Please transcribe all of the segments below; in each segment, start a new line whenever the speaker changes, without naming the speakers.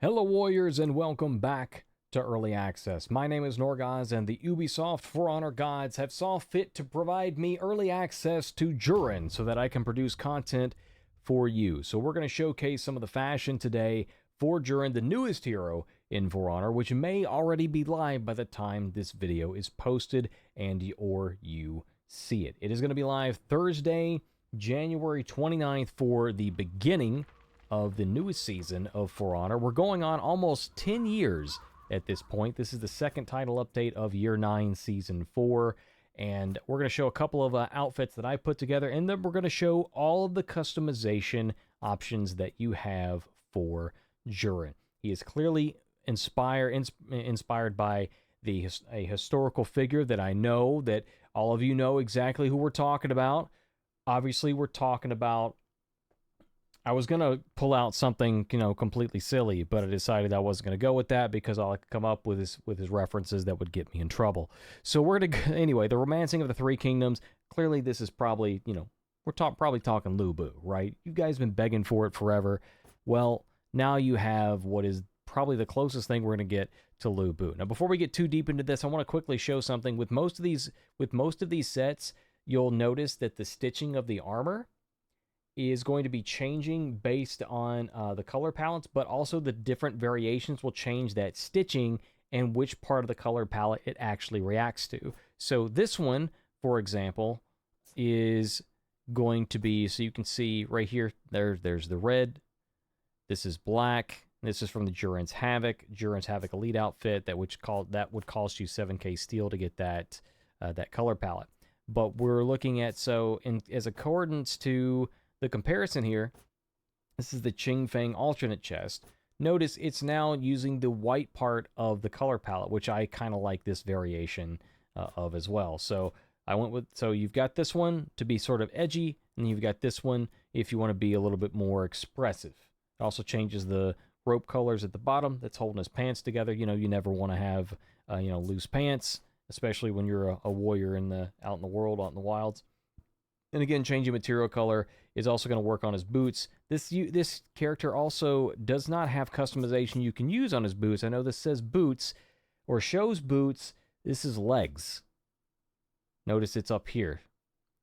Hello Warriors and welcome back to Early Access. My name is Norgoz and the Ubisoft For Honor gods have saw fit to provide me early access to JUREN so that I can produce content for you. So we're going to showcase some of the fashion today for JUREN, the newest hero in For Honor, which may already be live by the time this video is posted or you see it. It is going to be live Thursday, January 29th for the beginning of the newest season of For Honor. We're going on almost 10 years at this point. This is the second title update of Year 9, Season 4, and we're going to show a couple of outfits that I put together, and then we're going to show all of the customization options that you have for JUREN. He is clearly inspired by a historical figure that I know that all of you know exactly who we're talking about. Obviously, we're talking about I was going to pull out something, completely silly, but I decided I wasn't going to go with that because all I could come up with his references that would get me in trouble. So we're going to, anyway, the Romancing of the Three Kingdoms. Clearly, this is probably, we're probably talking Lu Bu, right? You guys have been begging for it forever. Well, now you have what is probably the closest thing we're going to get to Lu Bu. Now, before we get too deep into this, I want to quickly show something. With most of these sets, you'll notice that the stitching of the armor is going to be changing based on the color palettes, but also the different variations will change that stitching and which part of the color palette it actually reacts to. So this one, for example, is going to be, so you can see right here, there's the red, this is black, this is from the Juren's Havoc Elite outfit that would cost you 7k steel to get that color palette. But we're looking at, as accordance to the comparison here, this is the Ching Feng alternate chest. Notice it's now using the white part of the color palette, which I kind of like this variation of as well. So I went with, so you've got this one to be sort of edgy, and you've got this one if you want to be a little bit more expressive. It also changes the rope colors at the bottom that's holding his pants together. You never want to have loose pants, especially when you're a warrior out in the world, out in the wilds. And again, changing material color is also going to work on his boots. This character also does not have customization you can use on his boots. I know this says boots, or shows boots. This is legs. Notice it's up here.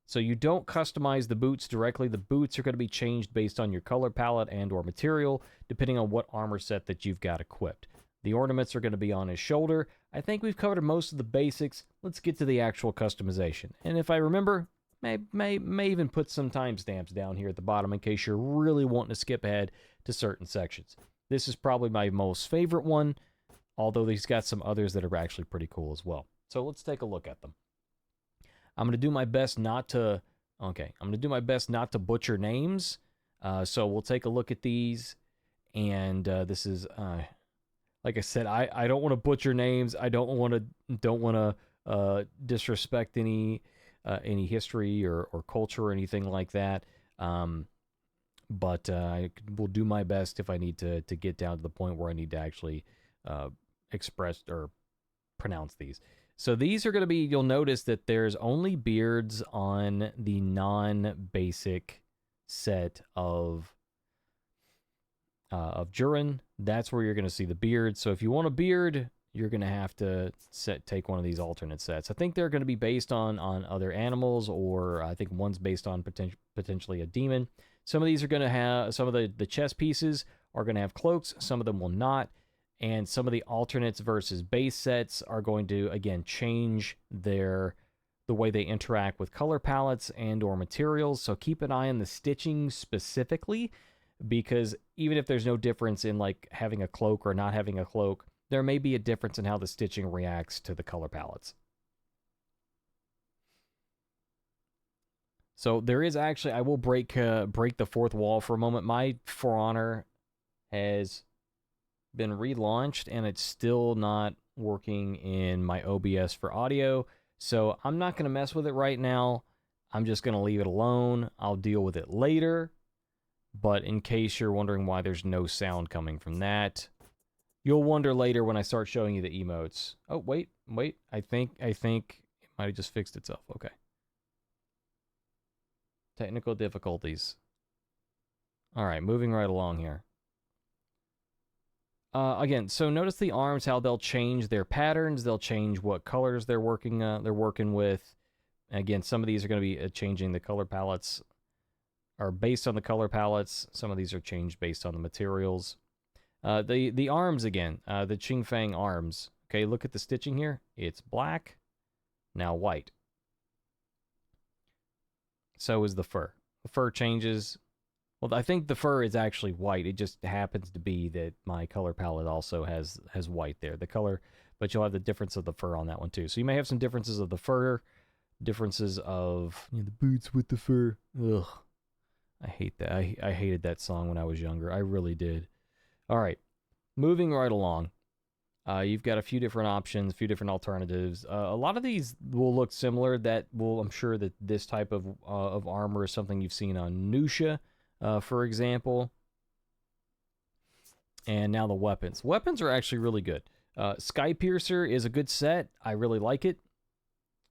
So you don't customize the boots directly. The boots are going to be changed based on your color palette and or material, depending on what armor set that you've got equipped. The ornaments are going to be on his shoulder. I think we've covered most of the basics. Let's get to the actual customization. And if I remember, may even put some timestamps down here at the bottom in case you're really wanting to skip ahead to certain sections. This is probably my most favorite one, although he's got some others that are actually pretty cool as well. So let's take a look at them. I'm going to do my best not to butcher names. So we'll take a look at these, and this is like I said, I don't want to butcher names. I don't want to disrespect any history or culture or anything like that. But I will do my best if I need to get down to the point where I need to actually express or pronounce these. So these are going to be, you'll notice that there's only beards on the non-basic set of JUREN. That's where you're going to see the beard. So if you want a beard, you're going to have to take one of these alternate sets. I think they're going to be based on other animals, or I think one's based on potentially a demon. Some of these are going to have, some of the chest pieces are going to have cloaks, some of them will not, and some of the alternates versus base sets are going to, again, change the way they interact with color palettes and or materials. So keep an eye on the stitching specifically, because even if there's no difference in like having a cloak or not having a cloak, there may be a difference in how the stitching reacts to the color palettes. So there is actually, I will break the fourth wall for a moment. My For Honor has been relaunched and it's still not working in my OBS for audio. So I'm not going to mess with it right now. I'm just going to leave it alone. I'll deal with it later. But in case you're wondering why there's no sound coming from that, you'll wonder later when I start showing you the emotes. Oh, wait. I think it might have just fixed itself. Okay. Technical difficulties. All right, moving right along here. Again, so notice the arms, how they'll change their patterns. They'll change what colors they're working with. Again, some of these are going to be changing the color palettes, or based on the color palettes. Some of these are changed based on the materials. The arms again, the Qingfang arms. Okay, look at the stitching here. It's black, now white. So is the fur. The fur changes. Well, I think the fur is actually white. It just happens to be that my color palette also has white there. The color, but you'll have the difference of the fur on that one too. So you may have some differences of the fur, differences of the boots with the fur. Ugh, I hate that. I hated that song when I was younger. I really did. All right, moving right along. You've got a few different options, a few different alternatives. A lot of these will look similar. I'm sure that this type of armor is something you've seen on Nusha, for example. And now the weapons. Weapons are actually really good. Sky Piercer is a good set. I really like it.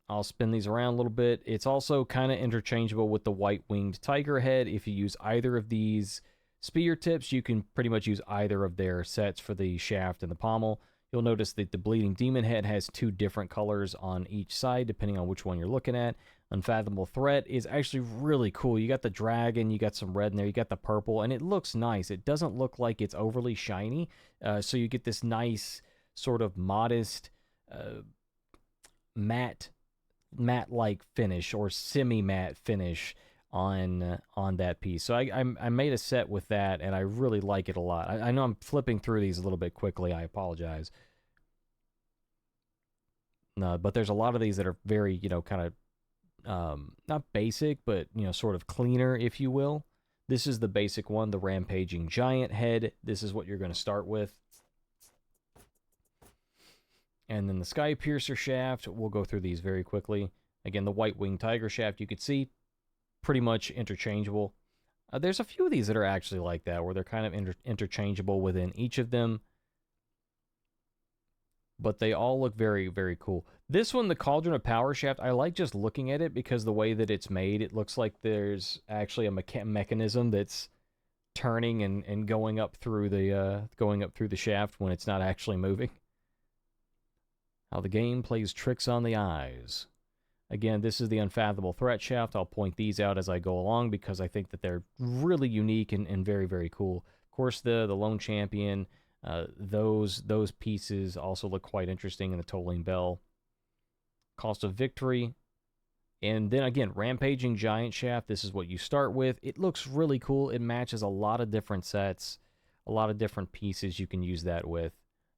I'll spin these around a little bit. It's also kind of interchangeable with the White-Winged Tiger Head. If you use either of these spear tips, you can pretty much use either of their sets for the shaft and the pommel. You'll notice that the Bleeding Demon Head has two different colors on each side, depending on which one you're looking at. Unfathomable Threat is actually really cool. You got the dragon, you got some red in there, you got the purple, and it looks nice. It doesn't look like it's overly shiny, so you get this nice sort of modest matte-like finish, or semi-matte finish on that piece. So I made a set with that, and I really like it a lot. I know I'm flipping through these a little bit quickly. I apologize. No, but there's a lot of these that are very, kind of not basic, but sort of cleaner, if you will. This is the basic one, the Rampaging Giant Head. This is what you're going to start with. And then the Sky Piercer shaft, we'll go through these very quickly. Again, the White-Winged Tiger shaft, you could see, pretty much interchangeable. There's a few of these that are actually like that, where they're kind of interchangeable within each of them. But they all look very, very cool. This one, the Cauldron of Power shaft, I like just looking at it because the way that it's made, it looks like there's actually a mechanism that's turning and going up through the shaft when it's not actually moving. How the game plays tricks on the eyes. Again, this is the Unfathomable Threat shaft. I'll point these out as I go along because I think that they're really unique and very, very cool. Of course, the Lone Champion, those pieces also look quite interesting in the Tolling Bell. Cost of Victory. And then again, Rampaging Giant shaft. This is what you start with. It looks really cool. It matches a lot of different sets, a lot of different pieces you can use that with.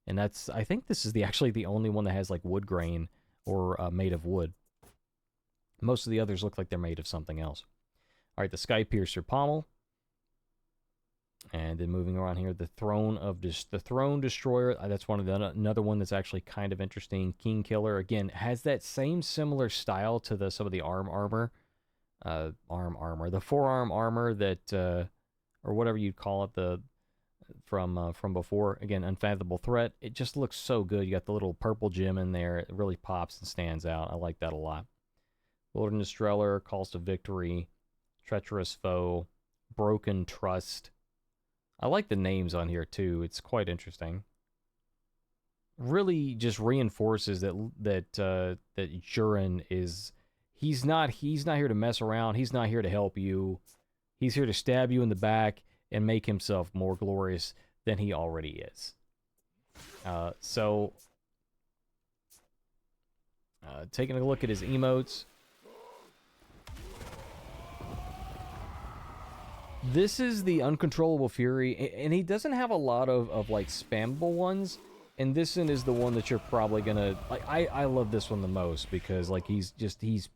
And I think this is actually the only one that has like wood grain or made of wood. Most of the others look like they're made of something else. All right, the Sky Piercer pommel. And then moving around here, the Throne Destroyer. That's another one that's actually kind of interesting. King Killer, again, has that same similar style to some of the arm armor. The forearm armor that, or whatever you'd call it, from before. Again, Unfathomable Threat. It just looks so good. You got the little purple gem in there. It really pops and stands out. I like that a lot. Wilderness Dweller, Calls to Victory, Treacherous Foe, Broken Trust. I like the names on here too. It's quite interesting. Really just reinforces that JUREN is he's not here to mess around. He's not here to help you. He's here to stab you in the back and make himself more glorious than he already is. Taking a look at his emotes. This is the Uncontrollable Fury, and he doesn't have a lot of like spammable ones, and this one is the one that you're probably gonna like. I love this one the most because like he's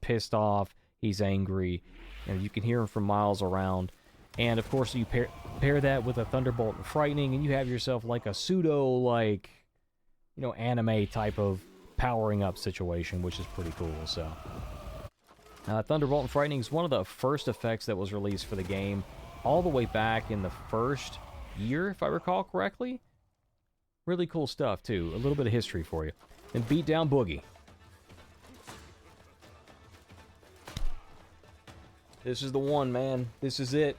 pissed off, he's angry, and you can hear him from miles around. And of course you pair that with a Thunderbolt and Frightening, and you have yourself like a pseudo like anime type of powering up situation, which is pretty cool. So Thunderbolt and Frightening is one of the first effects that was released for the game, all the way back in the first year, if I recall correctly. Really cool stuff, too. A little bit of history for you. And Beat Down Boogie. This is the one, man. This is it.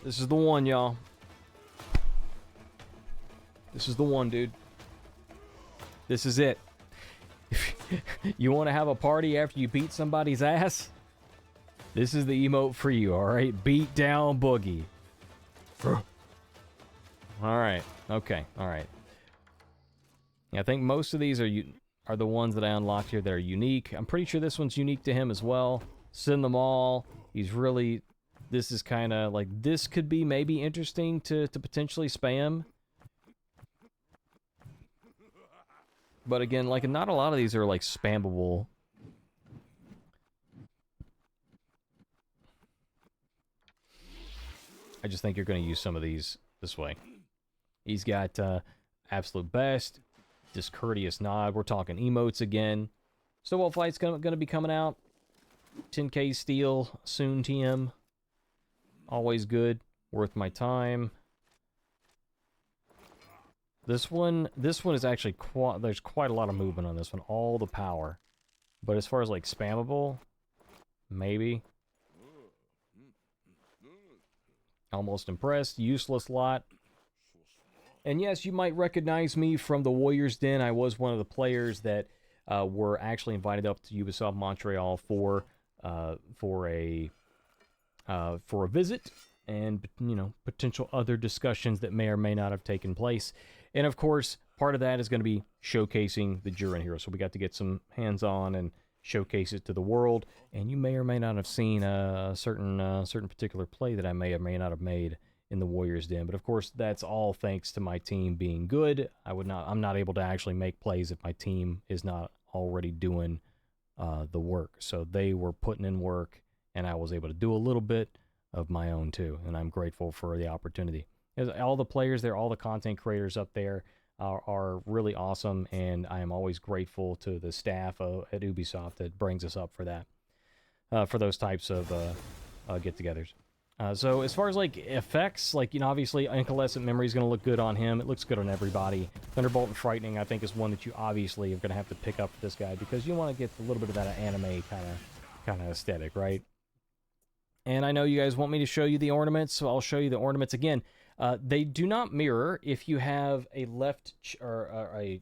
This is the one, y'all. This is the one, dude. This is it. You want to have a party after you beat somebody's ass? This is the emote for you, alright? Beat down Boogie. Alright, okay, alright. Yeah, I think most of these are the ones that I unlocked here that are unique. I'm pretty sure this one's unique to him as well. Send them all. He's really... This is kind of like... This could be maybe interesting to potentially spam. But again, like, not a lot of these are, like, spammable. I just think you're going to use some of these this way. He's got absolute best, discourteous nod. We're talking emotes again. Snowball Fight's going to be coming out. 10k steel soon, TM. Always good. Worth my time. This one is actually there's quite a lot of movement on this one. All the power. But as far as like spammable, maybe. Almost impressed. Useless lot. And yes, you might recognize me from the Warriors Den. I was one of the players that were actually invited up to Ubisoft Montreal for a visit and, you know, potential other discussions that may or may not have taken place. And of course, part of that is going to be showcasing the JUREN hero. So we got to get some hands-on and showcase it to the world. And you may or may not have seen a certain particular play that I may or may not have made in the Warriors Den. But of course, that's all thanks to my team being good. I'm not able to actually make plays if my team is not already doing the work. So they were putting in work, and I was able to do a little bit of my own too. And I'm grateful for the opportunity. All the players there, all the content creators up there are really awesome, and I am always grateful to the staff at Ubisoft that brings us up for that, for those types of get-togethers. So as far as like effects, like, you know, obviously Incandescent Memory is going to look good on him. It looks good on everybody. Thunderbolt and Frightening, I think, is one that you obviously are going to have to pick up for this guy because you want to get a little bit of that anime kind of aesthetic, right? And I know you guys want me to show you the ornaments, so I'll show you the ornaments again. They do not mirror if you have a left or a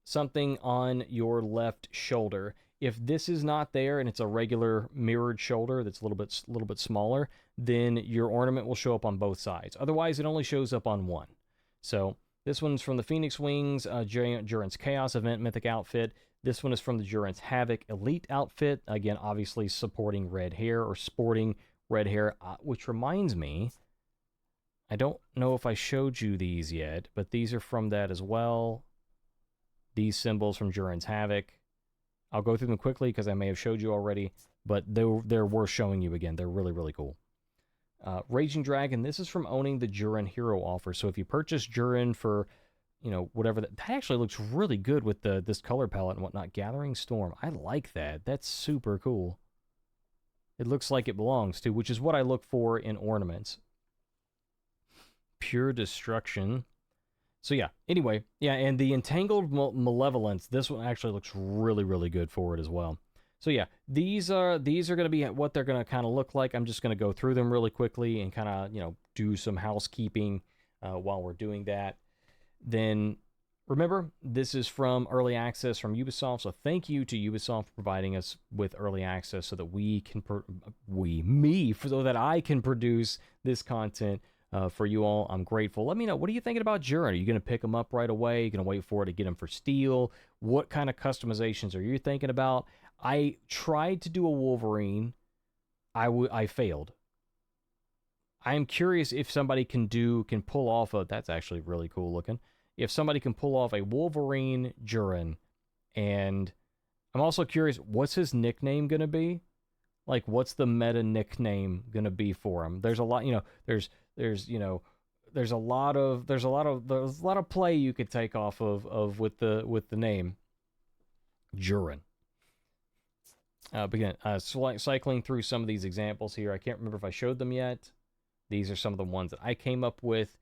something on your left shoulder. If this is not there and it's a regular mirrored shoulder that's a little bit smaller, then your ornament will show up on both sides. Otherwise, it only shows up on one. So this one's from the Phoenix Wings, JUREN's Chaos Event Mythic outfit. This one is from the JUREN's Havoc Elite outfit. Again, obviously supporting red hair or sporting red hair, which reminds me, I don't know if I showed you these yet, but these are from that as well. These symbols from JUREN's Havoc. I'll go through them quickly because I may have showed you already, but they're worth showing you again. They're really, really cool. Raging Dragon, this is from owning the JUREN Hero offer. So if you purchase JUREN for, you know, whatever, that actually looks really good with this color palette and whatnot. Gathering Storm, I like that. That's super cool. It looks like it belongs to, which is what I look for in ornaments. Pure Destruction. So yeah, anyway, yeah, and the Entangled Malevolence, this one actually looks really, really good for it as well. So yeah, these are going to be what they're going to kind of look like. I'm just going to go through them really quickly and kind of, you know, do some housekeeping while we're doing that. Then remember, this is from early access from Ubisoft, so thank you to Ubisoft for providing us with early access so that we can, so that I can produce this content for you all. I'm grateful. Let me know, what are you thinking about JUREN? Are you going to pick them up right away? Are you going to wait for it to get them for steel? What kind of customizations are you thinking about? I tried to do a Wolverine. I failed. I'm curious if somebody can pull off a, that's actually really cool looking. If somebody can pull off a Wolverine JUREN, and I'm also curious, what's his nickname going to be? Like, what's the meta nickname going to be for him? There's a lot, you know, there's a lot of play you could take off of with the name JUREN. But again, cycling through some of these examples here, I can't remember if I showed them yet. These are some of the ones that I came up with.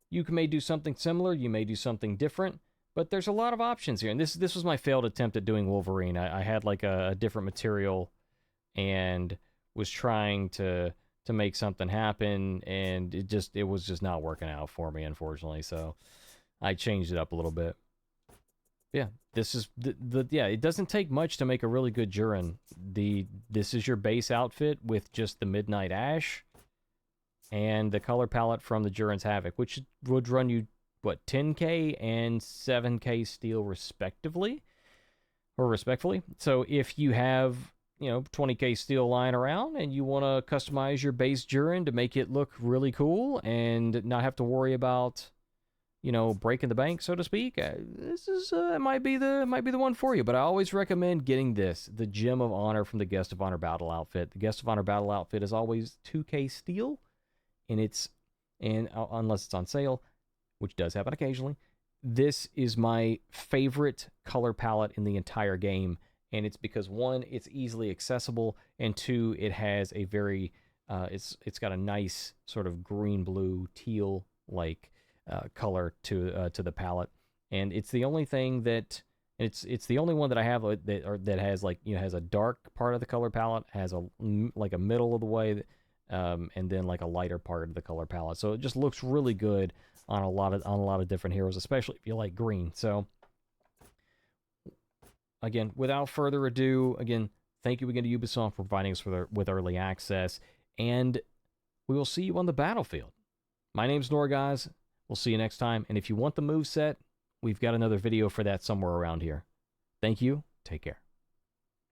You may do something similar, you may do something different, but there's a lot of options here. And this was my failed attempt at doing Wolverine. I had like a different material and was trying to to make something happen, and it was just not working out for me, unfortunately. So I changed it up a little bit. Yeah, this is yeah, it doesn't take much to make a really good JUREN. This is your base outfit with just the Midnight Ash and the color palette from the JUREN's Havoc, which would run you, what, 10k and 7k steel respectively, or respectfully. So if you have, 20k steel lying around and you want to customize your base JUREN to make it look really cool and not have to worry about, breaking the bank, so to speak, this is might be the one for you. But I always recommend getting the Gem of Honor from the Guest of Honor Battle outfit. The Guest of Honor Battle outfit is always 2k steel, and unless it's on sale, which does happen occasionally. This is my favorite color palette in the entire game, and it's because, one, it's easily accessible, and two, it has a very it's got a nice sort of green, blue, teal like color to the palette, and it's the only thing that it's the only one that I have that has, like, has a dark part of the color palette, has a like a middle of the way, and then like a lighter part of the color palette. So it just looks really good on a lot of different heroes, especially if you like green. So again, without further ado, thank you again to Ubisoft for providing us with early access, and we will see you on the battlefield. My name's Norgoz. We'll see you next time, and if you want the moveset, we've got another video for that somewhere around here. Thank you. Take care.